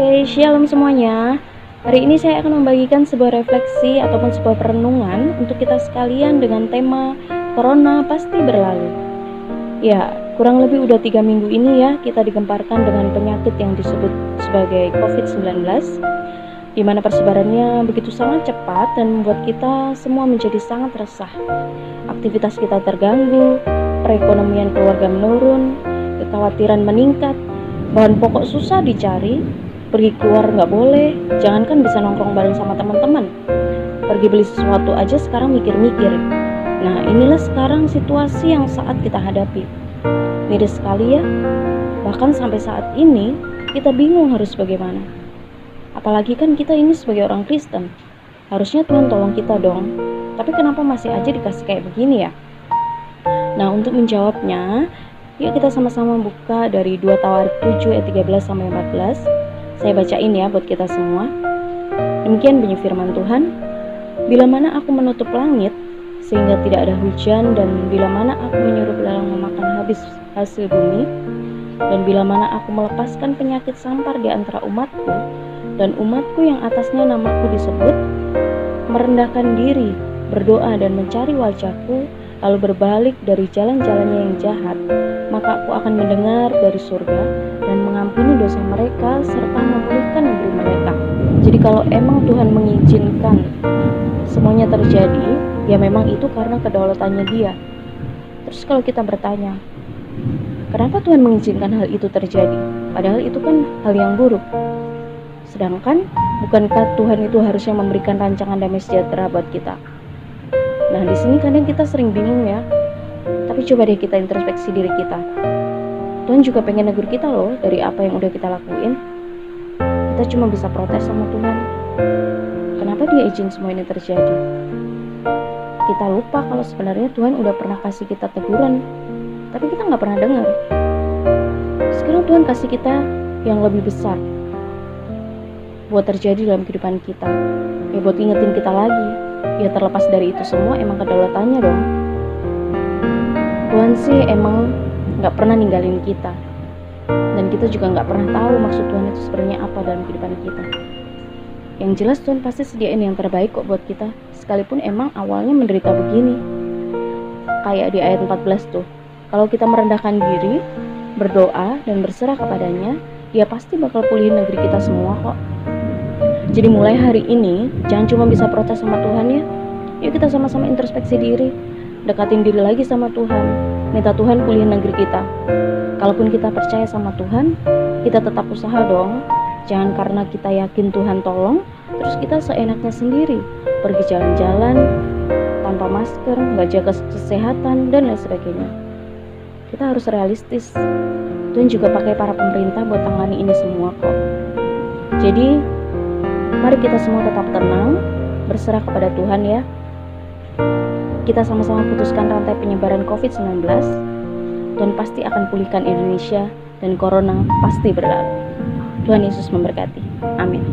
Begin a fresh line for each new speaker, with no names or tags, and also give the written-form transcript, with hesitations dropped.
Oke, shalom semuanya. Hari ini saya akan membagikan sebuah refleksi ataupun sebuah perenungan untuk kita sekalian dengan tema Corona pasti berlalu. Ya, kurang lebih udah 3 minggu ini ya kita digemparkan dengan penyakit yang disebut sebagai COVID-19, di mana persebarannya begitu sangat cepat dan membuat kita semua menjadi sangat resah. Aktivitas kita terganggu, perekonomian keluarga menurun, kekhawatiran meningkat, bahan pokok susah dicari, pergi keluar nggak boleh, jangankan bisa nongkrong bareng sama teman-teman, pergi beli sesuatu aja sekarang mikir-mikir. Nah, inilah sekarang situasi yang saat kita hadapi. Miris sekali ya, bahkan sampai saat ini kita bingung harus bagaimana. Apalagi kan kita ini sebagai orang Kristen, harusnya Tuhan tolong kita dong, tapi kenapa masih aja dikasih kayak begini ya? Nah, untuk menjawabnya, yuk kita sama-sama buka dari 2 Tawarik 7 ayat 13 sampai 14. Saya bacain ya buat kita semua. Demikian bunyi firman Tuhan. Bila mana aku menutup langit sehingga tidak ada hujan, dan bila mana aku menyuruh belalang memakan habis hasil bumi, dan bila mana aku melepaskan penyakit sampar di antara umatku, dan umatku yang atasnya namaku disebut merendahkan diri, berdoa dan mencari wajahku, lalu berbalik dari jalan-jalannya yang jahat, maka aku akan mendengar dari surga dan mengampuni dosa mereka serta memulihkan negeri mereka. Jadi kalau emang Tuhan mengizinkan semuanya terjadi, ya memang itu karena kedaulatannya Dia. Terus kalau kita bertanya, kenapa Tuhan mengizinkan hal itu terjadi? Padahal itu kan hal yang buruk. Sedangkan bukankah Tuhan itu harusnya memberikan rancangan damai sejahtera buat kita? Nah, di sini kadang kita sering bingung ya. Tapi coba deh kita introspeksi diri kita. Tuhan juga pengen negur kita loh dari apa yang udah kita lakuin. Kita cuma bisa protes sama Tuhan. Kenapa Dia izin semua ini terjadi? Kita lupa kalau sebenarnya Tuhan udah pernah kasih kita teguran, tapi kita nggak pernah dengar. Sekarang Tuhan kasih kita yang lebih besar buat terjadi dalam kehidupan kita. Ya buat ingetin kita lagi. Ya terlepas dari itu semua emang kedaulatannya dong. Tuhan sih emang gak pernah ninggalin kita, dan kita juga gak pernah tahu maksud Tuhan itu sebenarnya apa dalam kehidupan kita. Yang jelas Tuhan pasti sediain yang terbaik kok buat kita, sekalipun emang awalnya menderita begini. Kayak di ayat 14 tuh, kalau kita merendahkan diri, berdoa dan berserah kepadanya, Dia pasti bakal pulihin negeri kita semua kok. Jadi mulai hari ini, jangan cuma bisa protes sama Tuhan ya. Yuk kita sama-sama introspeksi diri, dekatin diri lagi sama Tuhan, minta Tuhan pulihin negeri kita. Kalaupun kita percaya sama Tuhan, kita tetap usaha dong. Jangan karena kita yakin Tuhan tolong, terus kita seenaknya sendiri, pergi jalan-jalan, tanpa masker, gak jaga kesehatan, dan lain sebagainya. Kita harus realistis. Tuhan juga pakai para pemerintah buat tangani ini semua kok. Jadi, mari kita semua tetap tenang, berserah kepada Tuhan ya. Kita sama-sama putuskan rantai penyebaran COVID-19. Tuhan pasti akan pulihkan Indonesia dan Corona pasti berlalu. Tuhan Yesus memberkati. Amin.